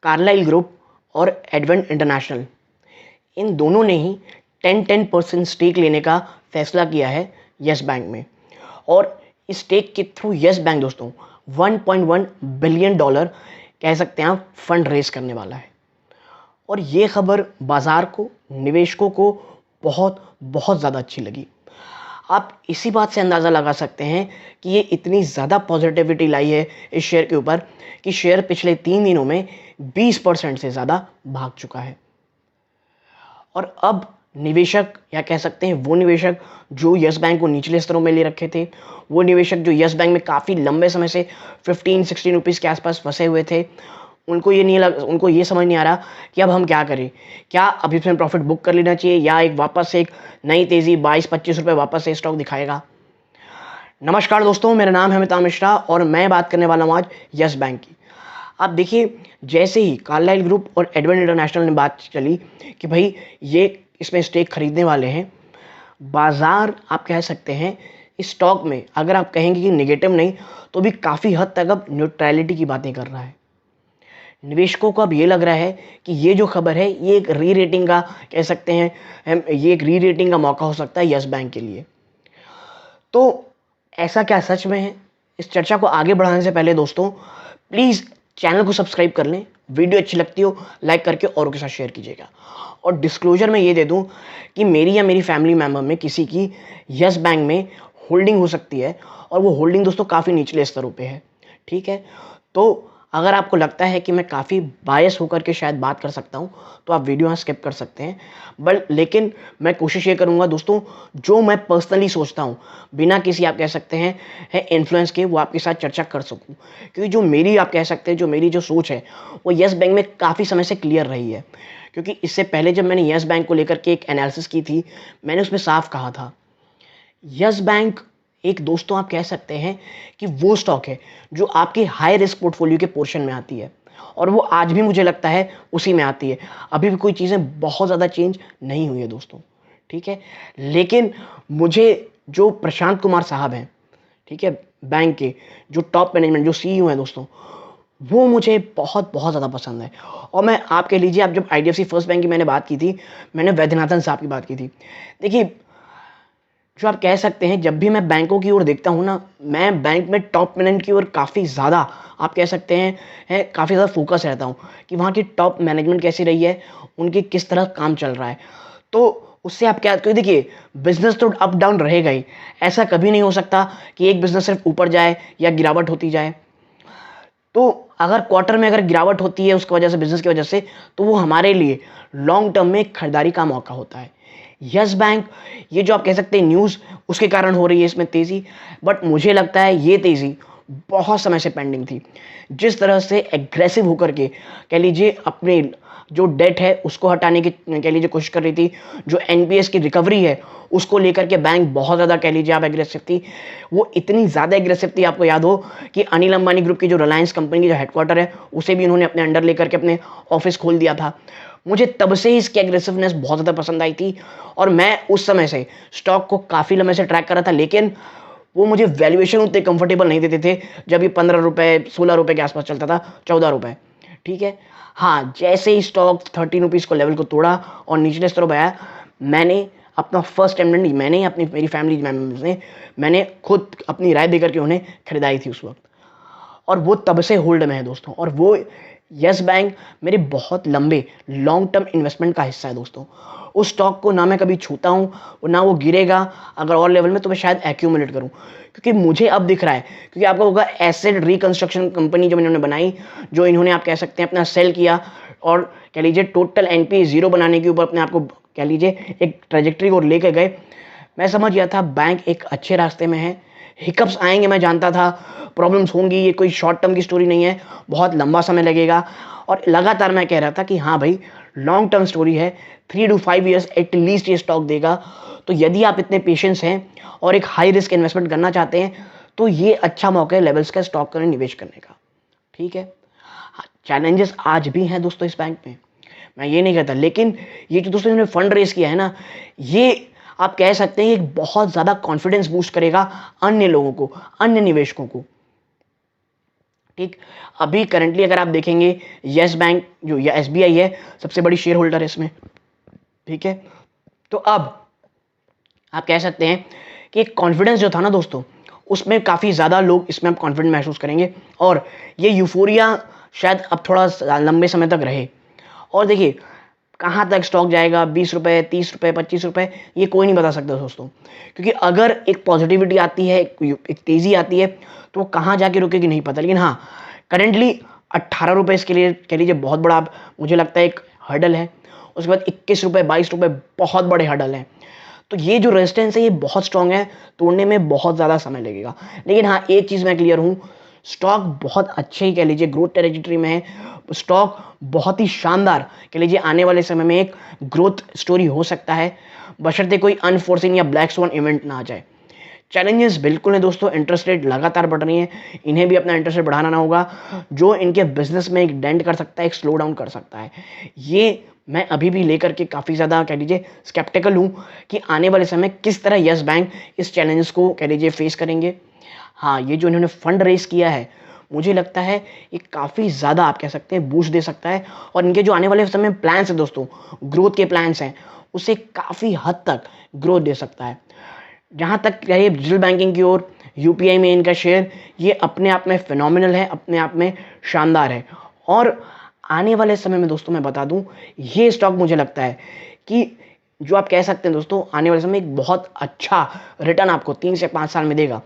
Carlisle group और advent international, इन दोनों ने ही 10% स्टेक लेने का फैसला किया है यस बैंक में। और इस स्टेक के थ्रू यस बैंक दोस्तों $1.1 बिलियन कह सकते हैं आप फंड रेज करने वाला है। और ये खबर बाजार को, निवेशकों को बहुत बहुत ज़्यादा अच्छी लगी। आप इसी बात से अंदाज़ा लगा सकते हैं कि ये इतनी ज़्यादा पॉजिटिविटी लाई है इस शेयर के ऊपर कि शेयर पिछले 3 दिनों में 20% से ज़्यादा भाग चुका है। और अब निवेशक, या कह सकते हैं वो निवेशक जो यस बैंक को निचले स्तरों में ले रखे थे, वो निवेशक जो यस बैंक में काफ़ी लंबे समय से 15-16 रुपीज़ के आसपास फंसे हुए थे, उनको ये समझ नहीं आ रहा कि अब हम क्या करें। क्या अभी इसमें प्रॉफिट बुक कर लेना चाहिए या वापस से एक नई तेज़ी 22-25 रुपये वापस से स्टॉक दिखाएगा। नमस्कार दोस्तों, मेरा नाम है अमिताभ मिश्रा और मैं बात करने वाला हूँ आज यस बैंक की। आप देखिए, जैसे ही कार्लाइल ग्रुप और एडवेंट इंटरनेशनल ने बात चली कि भाई ये इसमें स्टेक खरीदने वाले हैं, बाजार आप कह सकते हैं इस स्टॉक में, अगर आप कहेंगे कि नेगेटिव नहीं तो भी काफ़ी हद तक अब न्यूट्रलिटी की बातें कर रहा है। निवेशकों को अब ये लग रहा है कि ये जो खबर है ये एक री रेटिंग का, कह सकते हैं ये एक री रेटिंग का मौका हो सकता है यस बैंक के लिए। तो ऐसा क्या सच में है? इस चर्चा को आगे बढ़ाने से पहले दोस्तों प्लीज़ चैनल को सब्सक्राइब कर लें, वीडियो अच्छी लगती हो लाइक करके औरों के साथ शेयर कीजिएगा। और डिस्क्लोजर में ये दे दूं कि मेरी या मेरी फैमिली मेम्बर में किसी की यस बैंक में होल्डिंग हो सकती है और वो होल्डिंग दोस्तों काफ़ी निचले स्तरों पे है। ठीक है, तो अगर आपको लगता है कि मैं काफ़ी बायस होकर के शायद बात कर सकता हूँ तो आप वीडियो यहाँ स्किप कर सकते हैं। लेकिन मैं कोशिश ये करूँगा दोस्तों, जो मैं पर्सनली सोचता हूँ बिना किसी, आप कह सकते हैं इन्फ्लुएंस के, वो आपके साथ चर्चा कर सकूँ। क्योंकि जो मेरी, आप कह सकते हैं जो मेरी जो सोच है वो यस बैंक में काफ़ी समय से क्लियर रही है। क्योंकि इससे पहले जब मैंने यस बैंक को लेकर के एक एनालिसिस की थी, मैंने उसमें साफ कहा था यस बैंक एक, दोस्तों आप कह सकते हैं कि वो स्टॉक है जो आपके हाई रिस्क पोर्टफोलियो के पोर्शन में आती है और वो आज भी मुझे लगता है उसी में आती है। अभी भी कोई चीज़ें बहुत ज़्यादा चेंज नहीं हुई है दोस्तों। ठीक है, लेकिन मुझे जो प्रशांत कुमार साहब हैं, ठीक है, बैंक के जो टॉप मैनेजमेंट, जो सीईओ हैं दोस्तों, वो मुझे बहुत बहुत ज़्यादा पसंद है। और मैं आप कह लीजिए, आप जब IDFC फर्स्ट बैंक की मैंने बात की थी, मैंने वैद्यनाथन साहब की बात की थी। देखिए, जो आप कह सकते हैं जब भी मैं बैंकों की ओर देखता हूँ ना, मैं बैंक में टॉप मैनेजमेंट की ओर काफ़ी ज़्यादा, आप कह सकते हैं काफ़ी ज़्यादा फोकस रहता हूँ कि वहाँ की टॉप मैनेजमेंट कैसी रही है, उनकी किस तरह काम चल रहा है। तो उससे आप क्या, क्योंकि देखिए बिजनेस तो अप डाउन रहेगा ही, ऐसा कभी नहीं हो सकता कि एक बिजनेस सिर्फ ऊपर जाए या गिरावट होती जाए। तो अगर क्वार्टर में अगर गिरावट होती है उसकी वजह से, बिजनेस की वजह से, तो वो हमारे लिए लॉन्ग टर्म में खरीदारी का मौका होता है। यस बैंक, ये जो आप कह सकते हैं न्यूज़ उसके कारण हो रही है इसमें तेज़ी, बट मुझे लगता है ये तेज़ी बहुत समय से पेंडिंग थी। जिस तरह से एग्रेसिव होकर के, कह लीजिए, अपने जो डेट है उसको हटाने की, कह लीजिए, कोशिश कर रही थी, जो NPS की रिकवरी है उसको लेकर के बैंक बहुत ज़्यादा, कह लीजिए आप, एग्रेसिव थी। वो इतनी ज़्यादा एग्रेसिव थी, आपको याद हो कि अनिल अंबानी ग्रुप की जो रिलायंस कंपनी की जो हेडक्वार्टर है उसे भी उन्होंने अपने अंडर लेकर के अपने ऑफिस खोल दिया था। मुझे तब से ही इसकी एग्रेसिवनेस बहुत ज़्यादा पसंद आई थी और मैं उस समय से स्टॉक को काफ़ी लंबे से ट्रैक कर रहा था, लेकिन वो मुझे वैल्यूएशन उतने कंफर्टेबल नहीं देते थे जब ये 15 रुपये 16 रुपये के आसपास चलता था, 14 रुपये। ठीक है, हाँ, जैसे ही स्टॉक 13 रुपीज़ को लेवल को तोड़ा और निचले स्तरों पर आया, मैंने अपना फर्स्ट इन्वेस्टमेंट नहीं, मैंने अपनी, मेरी फैमिली मेम्बर्स ने, मैंने खुद अपनी राय देकर के उन्हें खरीदाई थी उस वक्त, और वो तब से होल्ड में है दोस्तों। और वो यस बैंक मेरे बहुत लंबे लॉन्ग टर्म इन्वेस्टमेंट का हिस्सा है दोस्तों। उस स्टॉक को ना मैं कभी छूता हूँ ना वो गिरेगा, अगर और लेवल में तो मैं शायद एक्यूमुलेट करूँ, क्योंकि मुझे अब दिख रहा है, क्योंकि आपको होगा एसेट रिकंस्ट्रक्शन कंपनी जब इन्होंने बनाई, जो इन्होंने, आप कह सकते हैं, अपना सेल किया और कह लीजिए टोटल NPA 0 बनाने के ऊपर अपने आप को, कह लीजिए, एक ट्रेजेक्ट्री को लेकर गए। मैं समझ गया था बैंक एक अच्छे रास्ते में है। हिकअप्स आएंगे, मैं जानता था, प्रॉब्लम्स होंगी, ये कोई शॉर्ट टर्म की स्टोरी नहीं है, बहुत लंबा समय लगेगा। और लगातार मैं कह रहा था कि हाँ भाई, लॉन्ग टर्म स्टोरी है, 3 to 5 ईयर्स एटलीस्ट ये स्टॉक देगा। तो यदि आप इतने पेशेंस हैं और एक हाई रिस्क इन्वेस्टमेंट करना चाहते हैं तो ये अच्छा मौका है लेवल्स का स्टॉक करने, निवेश करने का। ठीक है, चैलेंजेस आज भी हैं दोस्तों इस बैंक में, मैं ये नहीं कहता, लेकिन ये जो दोस्तों इन्होंने फंड रेज किया है ना, ये आप कह सकते हैं एक बहुत ज़्यादा कॉन्फिडेंस बूस्ट करेगा अन्य लोगों को, अन्य निवेशकों को। ठीक, अभी करंटली अगर आप देखेंगे यस बैंक जो या एसबीआई है सबसे बड़ी शेयर होल्डर है इसमें। ठीक है, तो अब आप कह सकते हैं कि कॉन्फिडेंस जो था ना दोस्तों, उसमें काफ़ी ज़्यादा लोग इसमें अब कॉन्फिडेंट महसूस करेंगे और ये यूफोरिया शायद अब थोड़ा लंबे समय तक रहे। और देखिए कहाँ तक स्टॉक जाएगा, 20 रुपये, 30 रुपये, 25 रुपये, ये कोई नहीं बता सकता दोस्तों, क्योंकि अगर एक पॉजिटिविटी आती है, एक तेज़ी आती है, तो वो कहाँ जाके रुकेगी नहीं पता। लेकिन हाँ, करेंटली 18 रुपये इसके लिए कह लीजिए बहुत बड़ा मुझे लगता है एक हर्डल है। उसके बाद 21 रुपये, 22 रुपये बहुत बड़े हर्डल हैं। तो ये जो रेजिस्टेंस है ये बहुत स्ट्रांग है, तोड़ने में बहुत ज़्यादा समय लगेगा। लेकिन हाँ, एक चीज़ मैं क्लियर हूँ, स्टॉक बहुत अच्छे ही कह लीजिए ग्रोथ टेरिटरी में है। स्टॉक बहुत ही शानदार कह लीजिए आने वाले समय में एक ग्रोथ स्टोरी हो सकता है, बशर्ते कोई अनफोर्सिन या ब्लैक स्वान इवेंट ना आ जाए। चैलेंजेस बिल्कुल है दोस्तों, इंटरेस्ट रेट लगातार बढ़ रही है, इन्हें भी अपना इंटरेस्ट रेट बढ़ाना होगा, जो इनके बिजनेस में एक डेंट कर सकता है, एक स्लो डाउन कर सकता है। ये मैं अभी भी लेकर के काफ़ी ज़्यादा कह लीजिए स्केप्टिकल हूँ कि आने वाले समय किस तरह यस बैंक इस चैलेंजेस को कह लीजिए फेस करेंगे। हाँ, ये जो इन्होंने फंड रेस किया है, मुझे लगता है ये काफ़ी ज़्यादा आप कह सकते हैं बूस्ट दे सकता है, और इनके जो आने वाले समय प्लान्स हैं दोस्तों, ग्रोथ के प्लान्स हैं, उसे काफ़ी हद तक ग्रोथ दे सकता है। जहाँ तक कहिए डिजिटल बैंकिंग की ओर, यूपीआई में इनका शेयर ये अपने आप में फिनोमिनल है, अपने आप में शानदार है। और आने वाले समय में दोस्तों मैं बता दूं, ये स्टॉक मुझे लगता है कि जो आप कह सकते हैं दोस्तों, आने वाले समय एक बहुत अच्छा रिटर्न आपको 3 से 5 साल में देगा।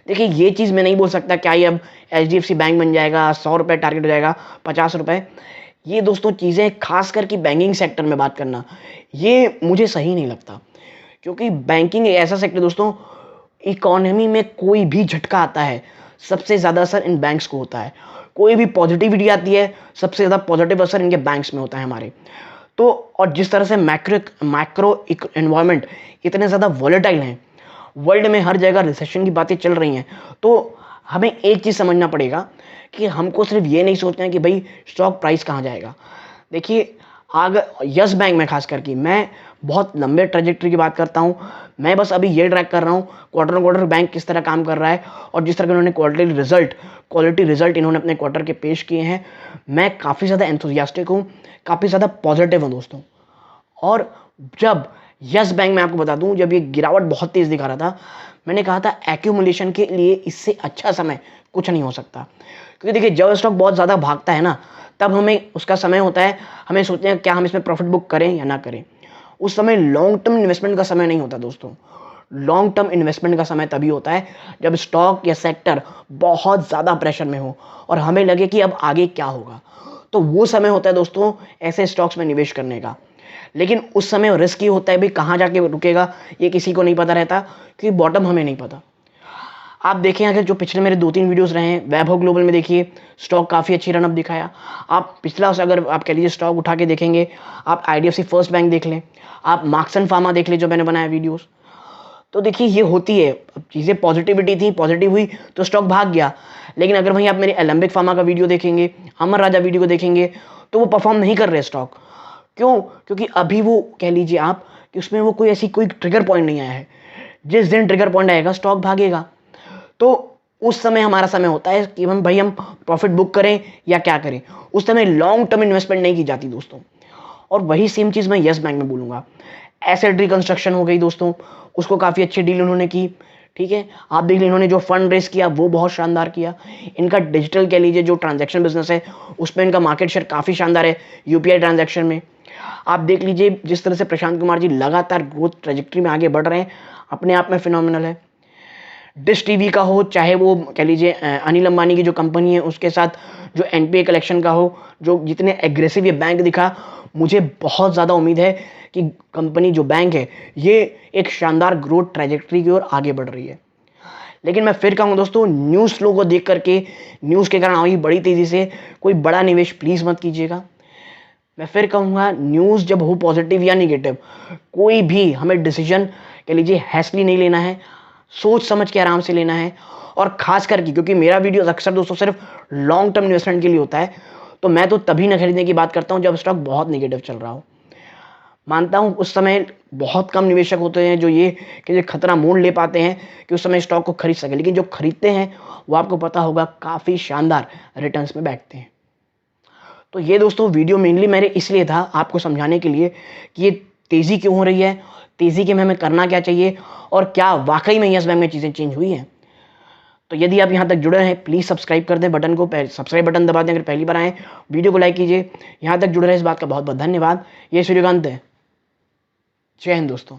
देखिए ये चीज़ मैं नहीं बोल सकता क्या ये अब एचडीएफसी बैंक बन जाएगा, 100 रुपये टारगेट हो जाएगा, 50 रुपये। ये दोस्तों चीज़ें खास करके बैंकिंग सेक्टर में बात करना, ये मुझे सही नहीं लगता, क्योंकि बैंकिंग एक ऐसा सेक्टर दोस्तों, इकोनॉमी में कोई भी झटका आता है सबसे ज़्यादा असर इन बैंक्स को होता है। कोई भी पॉजिटिविटी आती है सबसे ज़्यादा पॉजिटिव असर इनके बैंक्स में होता है हमारे। तो और जिस तरह से मैक्रो एनवायरनमेंट इतने ज़्यादा वॉलेटाइल हैं, वर्ल्ड में हर जगह रिसेशन की बातें चल रही हैं, तो हमें एक चीज़ समझना पड़ेगा कि हमको सिर्फ ये नहीं सोचना है कि भाई स्टॉक प्राइस कहाँ जाएगा। देखिए अगर यस बैंक में खास करके मैं बहुत लंबे ट्रेजेक्टरी की बात करता हूँ, मैं बस अभी ये ट्रैक कर रहा हूँ क्वार्टर क्वार्टर बैंक किस तरह काम कर रहा है, और जिस तरह के उन्होंने क्वालिटी रिजल्ट इन्होंने अपने क्वार्टर के पेश किए हैं, मैं काफ़ी ज़्यादा एंथुसियास्टिक हूँ, काफ़ी ज़्यादा पॉजिटिव हूँ दोस्तों। और जब यस बैंक में आपको बता दूं, जब ये गिरावट बहुत तेज़ दिखा रहा था, मैंने कहा था एक्यूमुलेशन के लिए इससे अच्छा समय कुछ नहीं हो सकता। क्योंकि देखिए जब स्टॉक बहुत ज़्यादा भागता है ना, तब हमें उसका समय होता है, हमें सोचते हैं क्या हम इसमें प्रॉफिट बुक करें या ना करें। उस समय लॉन्ग टर्म इन्वेस्टमेंट का समय नहीं होता दोस्तों। लॉन्ग टर्म इन्वेस्टमेंट का समय तभी होता है जब स्टॉक या सेक्टर बहुत ज़्यादा प्रेशर में हो और हमें लगे कि अब आगे क्या होगा, तो वो समय होता है दोस्तों ऐसे स्टॉक्स में निवेश करने का। लेकिन उस समय रिस्क ही होता है भाई, कहाँ जाके रुकेगा ये किसी को नहीं पता रहता, क्योंकि बॉटम हमें नहीं पता। आप देखें अगर जो पिछले मेरे 2-3 वीडियोस रहे हैं, वैभव ग्लोबल में देखिए स्टॉक काफ़ी अच्छी रनअप दिखाया। आप पिछला अगर आप कह लीजिए स्टॉक उठा के देखेंगे, आप आईडीएफसी फर्स्ट बैंक देख लें, आप मार्क्सन फार्मा देख लें जो मैंने बनाया वीडियोस, तो देखिए ये होती है। अब चीज़ें पॉजिटिविटी थी, पॉजिटिव हुई तो स्टॉक भाग गया। लेकिन अगर वहीं आप मेरे एलेम्बिक फार्मा का वीडियो देखेंगे, अमर राजा वीडियो को देखेंगे, तो वो परफॉर्म नहीं कर रहे स्टॉक। क्यों? क्योंकि अभी वो कह लीजिए आप कि उसमें वो कोई ट्रिगर पॉइंट नहीं आया है। जिस दिन ट्रिगर पॉइंट आएगा स्टॉक भागेगा। तो उस समय हमारा समय होता है कि हम प्रॉफिट बुक करें या क्या करें। उस समय लॉन्ग टर्म इन्वेस्टमेंट नहीं की जाती दोस्तों। और वही सेम चीज़ मैं यस बैंक में बोलूँगा। एसेट रिकंस्ट्रक्शन हो गई दोस्तों, उसको काफ़ी अच्छी डील उन्होंने की। ठीक है, आप देख लीजिए इन्होंने जो फंड रेस किया वो बहुत शानदार किया। इनका डिजिटल कह लीजिए जो ट्रांजैक्शन बिजनेस है उसमें इनका मार्केट शेयर काफ़ी शानदार है यूपीआई ट्रांजैक्शन में। आप देख लीजिए जिस तरह से प्रशांत कुमार जी लगातार ग्रोथ ट्रेजेक्ट्री में आगे बढ़ रहे हैं, अपने आप में फिनोमिनल है। डिश टीवी का हो, चाहे वो कह लीजिए अनिल अंबानी की जो कंपनी है उसके साथ जो एनपीए कलेक्शन का हो, जो जितने एग्रेसिव ये बैंक दिखा, मुझे बहुत ज़्यादा उम्मीद है कि कंपनी जो बैंक है ये एक शानदार ग्रोथ ट्रेजेक्ट्री की ओर आगे बढ़ रही है। लेकिन मैं फिर कहूँ दोस्तों, न्यूज़ फ्लो को देख करके, न्यूज़ के कारण आई बड़ी तेज़ी से कोई बड़ा निवेश प्लीज़ मत कीजिएगा। मैं फिर कहूँगा न्यूज़ जब हो पॉजिटिव या निगेटिव, कोई भी हमें डिसीजन कह लीजिए हैसली नहीं लेना है, सोच समझ के आराम से लेना है। और ख़ास करके क्योंकि मेरा वीडियो अक्सर दोस्तों सिर्फ लॉन्ग टर्म इन्वेस्टमेंट के लिए होता है, तो मैं तो तभी न खरीदने की बात करता हूँ जब स्टॉक बहुत निगेटिव चल रहा हो। मानता हूँ उस समय बहुत कम निवेशक होते हैं जो ये कि जो खतरा मोल ले पाते हैं कि उस समय स्टॉक को खरीद सके, लेकिन जो खरीदते हैं वो आपको पता होगा काफ़ी शानदार रिटर्न्स में बैठते हैं। तो ये दोस्तों वीडियो मेनली मेरे इसलिए था आपको समझाने के लिए कि ये तेज़ी क्यों हो रही है, तेज़ी के में हमें करना क्या चाहिए और क्या वाकई में यस बैंक में चीज़ें चेंज हुई हैं। तो यदि आप यहाँ तक जुड़े हैं प्लीज़ सब्सक्राइब कर दें, बटन को सब्सक्राइब बटन दबा दें अगर पहली बार आएँ, वीडियो को लाइक कीजिए। यहाँ तक जुड़े रहे इस बात का बहुत बहुत धन्यवाद। ये सूर्यकांत है। जय हिंद दोस्तों।